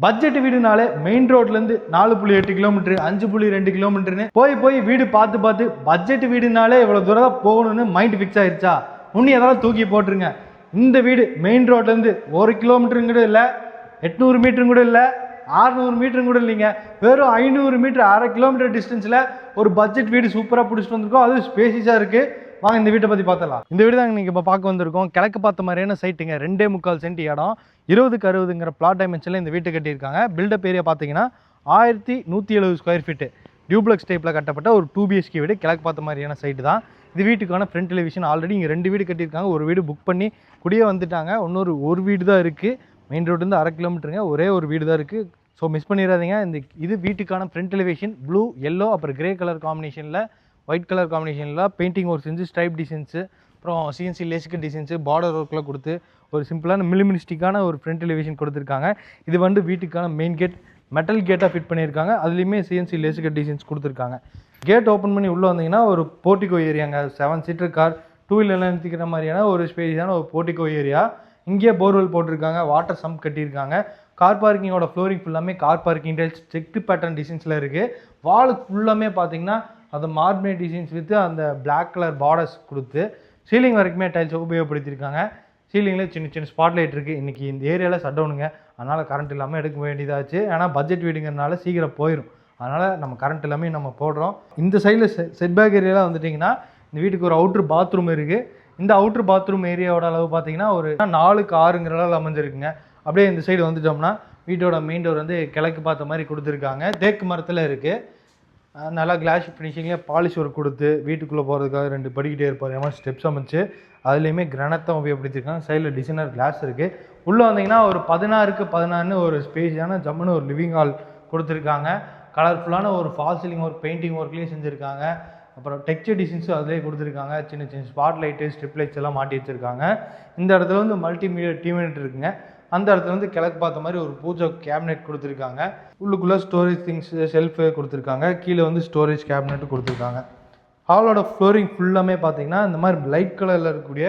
Budget வீடுனாலே main ரோட்லேருந்து 4.8 kilometre 5.2 கிலோமீட்டர்னு போய் வீடு பார்த்து பட்ஜெட் வீடுனாலே இவ்வளோ தூரம் போகணும்னு மைண்ட் ஃபிக்ஸ் ஆயிடுச்சா முன்னே ஏதாவது தூக்கி போட்டுருங்க. இந்த வீடு மெயின் ரோட்லேருந்து 1 கிலோமீட்டரும் கூட இல்லை, 800 மீட்டரும் கூட இல்லை, 600 மீட்டரும் கூட இல்லைங்க, வெறும் 500 மீட்டர் 1/2 கிலோமீட்டர் டிஸ்டன்ஸில் ஒரு பட்ஜெட் வீடு சூப்பராக பிடிச்சிட்டு வந்திருக்கோம். அதுவும் ஸ்பேசிஸாக இருக்குது. வாங்க இந்த வீட்டை பற்றி பார்த்தலாம். இந்த வீடு தான் நீங்கள் இப்போ பார்க்க வந்திருக்கோம். கிழக்கு பார்த்த மாதிரியான சைட்டுங்க. 2.25 சென்ட் இடம், 20x60ங்கிற பிளாட் டைமென்ஷனில் இந்த வீட்டை கட்டியிருக்காங்க. பில்டப் ஏரியா பார்த்தீங்கன்னா 1170 ஸ்கொயர் ஃபீட்டு டியூப்ளெக்ஸ் டைப்பில் கட்டப்பட்ட ஒரு 2 BHK வீடு. கிழக்கு பார்த்த மாதிரியான சைட்டு தான் இது. வீட்டுக்கான ஃப்ரண்ட் டெலிவிஷன் ஆல்ரெடி இங்கே 2 வீடு கட்டியிருக்காங்க. ஒரு வீடு புக் பண்ணி குடியே வந்துட்டாங்க. ஒரு வீடு தான் இருக்குது. மெயின் ரோட்லேருந்து 1/2 கிலோமீட்டருங்க. ஒரே ஒரு வீடு தான் இருக்குது. ஸோ மிஸ் பண்ணிடாதீங்க. இது வீட்டுக்கான ஃப்ரண்ட் டெலிவிஷன் ப்ளூ, எல்லோ, அப்புறம் கிரே கலர் காம்பினேஷனில், ஒயிட் கலர் காம்பினேஷனில் பெயிண்டிங் ஒர்க் செஞ்சு ஸ்ட்ரைப் டிசைன்ஸு, அப்புறம் CNC லேசிக் டிசைன்ஸு, பார்டர் ஒர்க்கில் கொடுத்து ஒரு சிம்பிளான மினிமலிஸ்டிக்கான ஒரு ஃப்ரண்ட் டெலிவிஷன் கொடுத்துருக்காங்க. இது வந்து வீட்டுக்கான மெயின் கேட் மெட்டல் கேட்டாக ஃபிட் பண்ணியிருக்காங்க. அதுலேயுமே CNC லேசிக் டிசைன்ஸ் கொடுத்துருக்காங்க. கேட் ஓப்பன் பண்ணி உள்ளே வந்தீங்கன்னா ஒரு போர்ட்டிகோ ஏரியாங்க. 7 சீட்டர் கார், 2 வீலர்லாம் நிறுத்திக்கிற மாதிரியான ஒரு ஸ்பேஸான ஒரு போர்ட்டிகோ ஏரியா. இங்கேயே போர்வெல் போட்டிருக்காங்க, வாட்டர் சம்ப் கட்டியிருக்காங்க. கார் பார்க்கிங்கோட ஃப்ளோரிங் ஃபுல்லாமே car parking tiles checked pattern டிசைன்ஸில் இருக்குது. வாலுக்கு ஃபுல்லாமே பார்த்தீங்கன்னா அந்த மார்பிள் டிசைன்ஸ் வித்து அந்த பிளாக் கலர் பார்டர்ஸ் கொடுத்து சீலிங் வரைக்குமே டைல்ஸ் உபயோகப்படுத்தியிருக்காங்க. சீலிங்கில் சின்ன சின்ன ஸ்பாட் லைட் இருக்குது. இன்றைக்கி இந்த ஏரியாவில் ஷட் டவுனுங்க, அதனால் கரண்ட் இல்லாமல் எடுக்க வேண்டியதாச்சு. ஏன்னா பட்ஜெட் வீடுங்கிறதுனால சீக்கிரம் போயிடும், அதனால் நம்ம கரண்ட் எல்லாமே நம்ம போடுறோம். இந்த சைடில் செட்பேக் ஏரியாவில் வந்துட்டிங்கன்னா இந்த வீட்டுக்கு ஒரு அவுட்ரு பாத்ரூம் இருக்குது. இந்த அவுட்ரு பாத்ரூம் ஏரியாவோட அளவு பார்த்தீங்கன்னா ஒரு 4x6ங்கிற அளவில் அமைஞ்சிருக்குங்க. அப்படியே இந்த சைடு வந்துட்டோம்னா வீட்டோட மெயின் டோர் வந்து கிழக்கு பார்த்த மாதிரி கொடுத்துருக்காங்க. தேக்கு மரத்தில் இருக்குது. நல்லா கிளாஸ் ஃபினிஷிங்கில் பாலிஷ் ஒர்க் கொடுத்து வீட்டுக்குள்ளே போகிறதுக்காக 2 படிக்கிட்டே இருப்பார் ஏமா ஸ்டெப்ஸ் அமைச்சு அதுலேயுமே கிரானைட் உபயோகப்படுத்திருக்காங்க. சைடில் டிசைனர் கிளாஸ் இருக்குது. உள்ளே வந்தீங்கன்னா ஒரு 16x16 ஒரு ஸ்பேஸியான ஜம்முன்னு ஒரு லிவிங் ஹால் கொடுத்துருக்காங்க. கலர்ஃபுல்லான ஒரு ஃபால் சீலிங் ஒர்க் பெயிண்டிங் ஒர்க்லேயும் செஞ்சுருக்காங்க. அப்புறம் டெக்ஸ்சர் டிசைன்ஸும் அதிலே கொடுத்துருக்காங்க. சின்ன சின்ன ஸ்பாட் லைட்டு, ஸ்ட்ரிப் லைட்ஸ் எல்லாம் மாட்டி வச்சுருக்காங்க. இந்த இடத்துல வந்து மல்டிமீடியா டிவி யூனிட் இருக்குங்க. அந்த இடத்துல வந்து கிழக்கு பார்த்த மாதிரி ஒரு பூஜை கேபினெட் கொடுத்துருக்காங்க. உள்ளுக்குள்ளே ஸ்டோரேஜ் திங்ஸ் ஷெல்ஃபு கொடுத்துருக்காங்க. கீழே வந்து ஸ்டோரேஜ் கேபினெட்டு கொடுத்துருக்காங்க. ஹாலோட ஃப்ளோரிங் ஃபுல்லாமே பார்த்தீங்கன்னா இந்த மாதிரி லைட் கலரில் இருக்கக்கூடிய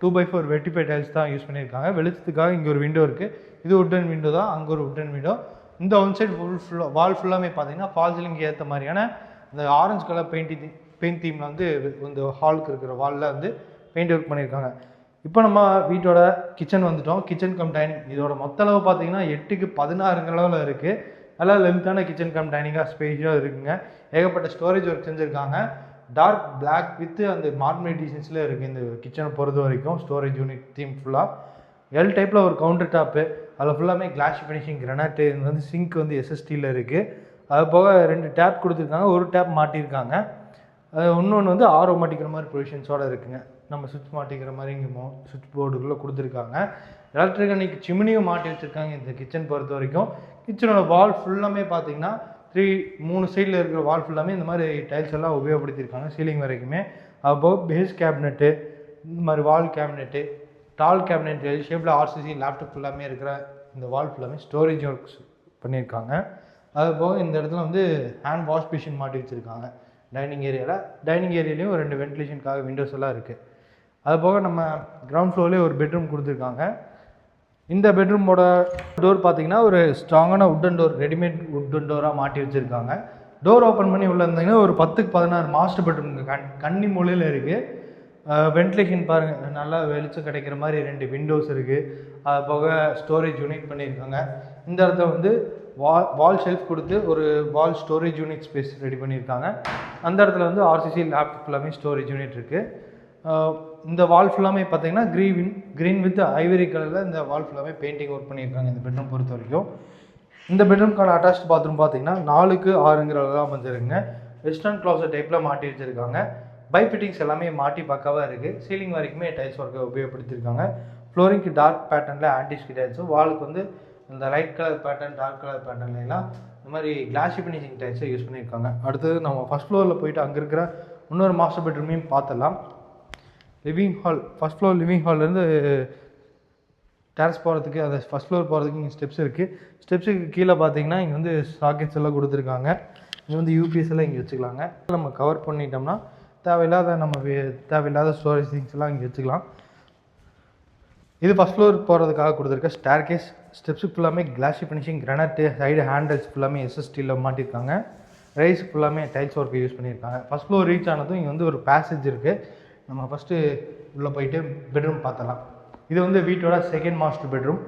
2x4 வெட்டிஃபை டைல்ஸ் தான் யூஸ் பண்ணியிருக்காங்க. வெளிச்சத்துக்காக இங்கே ஒரு விண்டோ இருக்குது. இது உட்டன் விண்டோ தான், அங்கே ஒரு உட்டன் விண்டோ. இந்த ஒன் சைடு வால் ஃபுல்லாமே பார்த்தீங்கன்னா ஃபால் சீலிங்க்கு ஏற்ற மாதிரியான இந்த ஆரஞ்சு கலர் பெயிண்ட் தீமில் வந்து இந்த ஹாலுக்கு இருக்கிற வாலில் வந்து பெயிண்ட் ஒர்க் பண்ணியிருக்காங்க. இப்போ நம்ம வீட்டோட கிச்சன் வந்துட்டோம். கிச்சன் கம் டைனிங் இதோட மொத்த அளவு பார்த்தீங்கன்னா 8x16 அளவில் இருக்குது. நல்லா லென்த்தான கிச்சன் கம் டைனிங்காக ஸ்பேஸாக இருக்குங்க. ஏகப்பட்ட ஸ்டோரேஜ் ஒர்க் செஞ்சுருக்காங்க. டார்க் பிளாக் வித் அந்த மார்பிள் டிசைன்ஸில் இருக்குது இந்த கிச்சனை பொறுத்த வரைக்கும். ஸ்டோரேஜ் யூனிட் தீம் ஃபுல்லாக எல் டைப்பில் ஒரு கவுண்டர் டாப்பு, அதில் ஃபுல்லாமே கிளாஸ் ஃபினிஷிங் கிரானைட்டு. இது வந்து சிங்க் வந்து SSTயில் இருக்குது. அது போக 2 டேப் கொடுத்துருக்காங்க, ஒரு டேப் மாட்டியிருக்காங்க. இன்னொன்று வந்து ஆரோ மாட்டிக்கிற மாதிரி ப்ரொவிஷன்ஸோடு இருக்குங்க. நம்ம சுவிட்ச் மாட்டிக்கிற மாதிரி இங்கே சுவிட்ச் போர்டுக்குள்ளே கொடுத்துருக்காங்க. எலக்ட்ரிக் சிமினியும் மாட்டி வச்சுருக்காங்க இந்த கிச்சன் பொறுத்த வரைக்கும். கிச்சனோட வால் ஃபுல்லாமே பார்த்தீங்கன்னா 3 சைடில் இருக்கிற வால் ஃபுல்லாமே இந்த மாதிரி டைல்ஸ் எல்லாம் உபயோகப்படுத்தியிருக்காங்க சீலிங் வரைக்குமே. அப்போது பேஸ் கேபினெட்டு, இந்த மாதிரி வால் கேபினெட்டு, டால் கேபினெட், எல் ஷேப்பில் RCC லேப்டாப் ஃபுல்லாமே இருக்கிற இந்த வால் ஃபுல்லாமே ஸ்டோரேஜ் ஒர்க்ஸ் பண்ணியிருக்காங்க. அது போக இந்த இடத்துல வந்து ஹேண்ட் வாஷ் மிஷின் மாட்டி வச்சுருக்காங்க டைனிங் ஏரியாலையும் 2 வென்டிலேஷனுக்காக விண்டோஸ் எல்லாம் இருக்குது. அது போக நம்ம கிரவுண்ட் ஃப்ளோர்லேயே ஒரு பெட்ரூம் கொடுத்துருக்காங்க. இந்த பெட்ரூமோட டோர் பார்த்தீங்கன்னா ஒரு ஸ்ட்ராங்கான உட்டன் டோர், ரெடிமேட் உட்டன் டோராக மாட்டி வச்சுருக்காங்க. டோர் ஓப்பன் பண்ணி உள்ளே இருந்தீங்கன்னா ஒரு 10x16 மாஸ்டர் பெட்ரூம் கன்னி மூலையில் இருக்குது. வென்டிலேஷன் பாருங்கள், நல்லா வெளிச்சம் கிடைக்கிற மாதிரி 2 விண்டோஸ் இருக்குது. அது போக ஸ்டோரேஜ் யூனிட் பண்ணியிருக்காங்க. இந்த இடத்துல வந்து வால் ஷெல்ஃப் கொடுத்து ஒரு வால் ஸ்டோரேஜ் யூனிட் ஸ்பேஸ் ரெடி பண்ணியிருக்காங்க. அந்த இடத்துல வந்து RCC லேப்டாப் ஃபுல்லாமே ஸ்டோரேஜ் யூனிட் இருக்குது. இந்த வால் ஃபுல்லாமே பார்த்தீங்கன்னா க்ரீன் வித் ஐவரி கலரில் இந்த வால் ஃபுல்லாமே பெயிண்டிங் ஒர்க் பண்ணியிருக்காங்க இந்த பெட்ரூம் பொறுத்த வரைக்கும். இந்த பெட்ரூம்க்கான அட்டாச்ட் பாத்ரூம் பார்த்தீங்கன்னா 4x6ங்கிற அளவு அமைஞ்சிருக்குங்க. வெஸ்டர்ன் க்ளாசட் டைப்பில் மாட்டி வச்சுருக்காங்க. பை ஃபிட்டிங்ஸ் எல்லாமே மாட்டி பக்காவாக இருக்குது. சீலிங் வரைக்குமே டைல்ஸ் ஒர்க்கை உபயோகப்படுத்தியிருக்காங்க. ஃப்ளோரிங்க்கு டார்க் பேட்டர்னில் ஆன்டிஸ்கி டைல்ஸும், வாலுக்கு வந்து இந்த light colour pattern, dark colour பேட்டர்ன்லாம் இந்த மாதிரி கிளாஸி ஃபினிஷிங் டைல்ஸை யூஸ் பண்ணியிருக்காங்க. அடுத்தது நம்ம ஃபஸ்ட் ஃப்ளோரில் போயிட்டு அங்கே இருக்கிற இன்னொரு மாஸ்டர் பெட்ரூமையும் பார்த்துடலாம். Living hall, first floor living ஹால்லேருந்து டெரஸ் போகிறதுக்கு, அந்த ஃபஸ்ட் ஃப்ளோர் போகிறதுக்கு இங்கே ஸ்டெப்ஸ் இருக்குது. ஸ்டெப்ஸுக்கு கீழே பார்த்தீங்கன்னா இங்கே வந்து சாக்கெட்ஸ் எல்லாம் கொடுத்துருக்காங்க. இங்கே வந்து UPS எல்லாம் இங்கே வச்சுக்கலாங்க. நம்ம கவர் பண்ணிட்டோம்னா தேவையில்லாத ஸ்டோரேஜ் திங்ஸ் எல்லாம் இங்கே வச்சுக்கலாம். இது ஃபஸ்ட் ஃப்ளோர் போகிறதுக்காக கொடுத்துருக்க ஸ்டேர் கேஸ். ஸ்டெப்ஸு ஃபுல்லாமே classy finishing, granite, side handles ஃபுல்லாமே எஸ்எஸ்டியில் மாட்டியிருக்காங்க. ரைஸ் ஃபுல்லாமே டைல்ஸ் ஒர்க் யூஸ் பண்ணியிருக்காங்க. ஃபஸ்ட் ஃப்ளோர் ரீச் ஆனதும் இங்கே வந்து ஒரு பேசேஜ் இருக்குது. நம்ம ஃபஸ்ட்டு உள்ளே போயிட்டு பெட்ரூம் பார்த்தலாம். இது வந்து வீட்டோட செகண்ட் மாஸ்டர் பெட்ரூம்.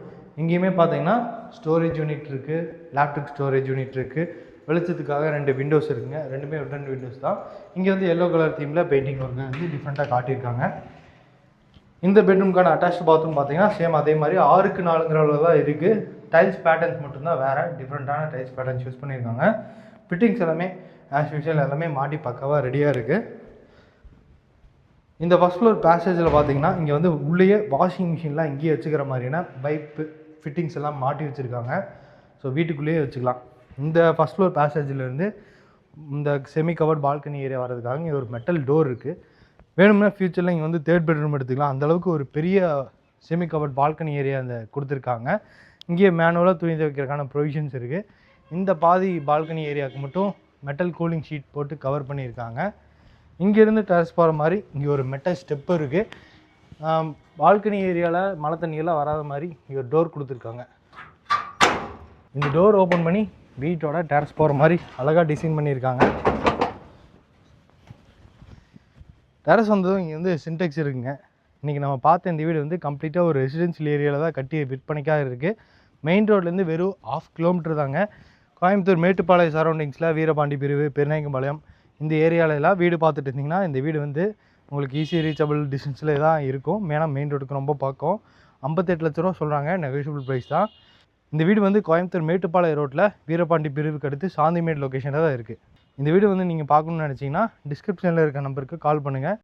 இங்கேயுமே பார்த்தீங்கன்னா ஸ்டோரேஜ் யூனிட் இருக்குது, லேப்டாப் ஸ்டோரேஜ் யூனிட் இருக்குது. வெளிச்சத்துக்காக 2 விண்டோஸ் இருக்குங்க. ரெண்டுமே உட்டன் விண்டோஸ் தான். இங்கே வந்து எல்லோ கலர் தீமில் பெயிண்டிங் ஒர்க்கு வந்து டிஃப்ரெண்ட்டாக காட்டியிருக்காங்க. இந்த பெட்ரூம்க்கான அட்டாச் பாத்ரூம் பார்த்தீங்கன்னா சேம் அதே மாதிரி 6க்கு 4ங்கிற அளவு தான் இருக்குது. டைல்ஸ் பேட்டர்ன்ஸ் மட்டும்தான் வேறு டிஃப்ரெண்ட்டான டைல்ஸ் பேட்டர்ன்ஸ் யூஸ் பண்ணியிருக்காங்க. ஃபிட்டிங்ஸ் எல்லாமே ஆஸ் யூஷுவல் எல்லாமே மாட்டி பக்காவாக ரெடியாக இருக்குது. இந்த ஃபஸ்ட் ஃப்ளோர் பேசேஜில் பார்த்தீங்கன்னா இங்கே வந்து உள்ளேயே வாஷிங் மிஷின்லாம் இங்கேயே வச்சுக்கிற மாதிரியான பைப்பு ஃபிட்டிங்ஸ் எல்லாம் மாட்டி வச்சுருக்காங்க. ஸோ வீட்டுக்குள்ளேயே வச்சுக்கலாம். இந்த ஃபஸ்ட் ஃப்ளோர் பேசேஜிலேருந்து இந்த செமி கவர்ட் பால்கனி ஏரியா வர்றதுக்காக இங்கே ஒரு மெட்டல் டோர் இருக்குது. வேணும்னா ஃப்யூச்சரில் இங்கே வந்து 3rd பெட்ரூம் எடுத்துக்கலாம். அந்தளவுக்கு ஒரு பெரிய செமி கவர்ட் பால்கனி ஏரியா அந்த கொடுத்துருக்காங்க. இங்கேயே மேனுவலாக துணி துவைக்கிறதுக்கான ப்ரொவிஷன்ஸ் இருக்குது. இந்த பாதி பால்கனி ஏரியாவுக்கு மட்டும் மெட்டல் கூலிங் ஷீட் போட்டு கவர் பண்ணியிருக்காங்க. இங்கேருந்து டெரஸ் போகிற மாதிரி இங்கே ஒரு மெட்டல் ஸ்டெப்பு இருக்குது. பால்கனி ஏரியாவில் மழை தண்ணியெல்லாம் வராத மாதிரி இங்கே ஒரு டோர் கொடுத்துருக்காங்க. இந்த டோர் ஓப்பன் பண்ணி வீட்டோட டெரஸ் போகிற மாதிரி அழகாக டிசைன் பண்ணியிருக்காங்க. டெரஸ் வந்ததும் இங்கே வந்து சின்டெக்ஸ் இருக்குங்க. இன்றைக்கி நம்ம பார்த்த இந்த வீடு வந்து கம்ப்ளீட்டாக ஒரு ரெசிடென்ஷியல் ஏரியாவில் தான் கட்டி விற்பனைக்காக இருக்குது. மெயின் ரோட்லேருந்து வெறும் 1/2 கிலோமீட்டர் தாங்க. கோயம்புத்தூர் மேட்டுப்பாளையம் சரௌண்டிங்ஸில் வீரபாண்டி பிரிவு, பெருநாயக்கம்பாளையம் இந்த ஏரியாவிலலாம் வீடு பார்த்துட்டு இருந்திங்கன்னா இந்த வீடு வந்து உங்களுக்கு ஈஸி ரீச்சபிள் டிஸ்டன்ஸில் தான் இருக்கும். ஏன்னா மெயின் ரோடுக்கு ரொம்ப பக்கம். 58 லட்ச ரூபா சொல்கிறாங்க. நெகோஷியபிள் ப்ரைஸ் தான். இந்த வீடு வந்து கோயம்புத்தூர் மேட்டுப்பாளையம் ரோட்டில் வீரபாண்டி பிரிவுக்கு அடுத்து சாந்திமேடு லொக்கேஷனில் தான் இருக்குது. இந்த வீடு வந்து நீங்கள் பார்க்கணுன்னு நினச்சிங்கன்னா டிஸ்கிரிப்ஷனில் இருக்க நம்பருக்கு கால் பண்ணுங்கள்.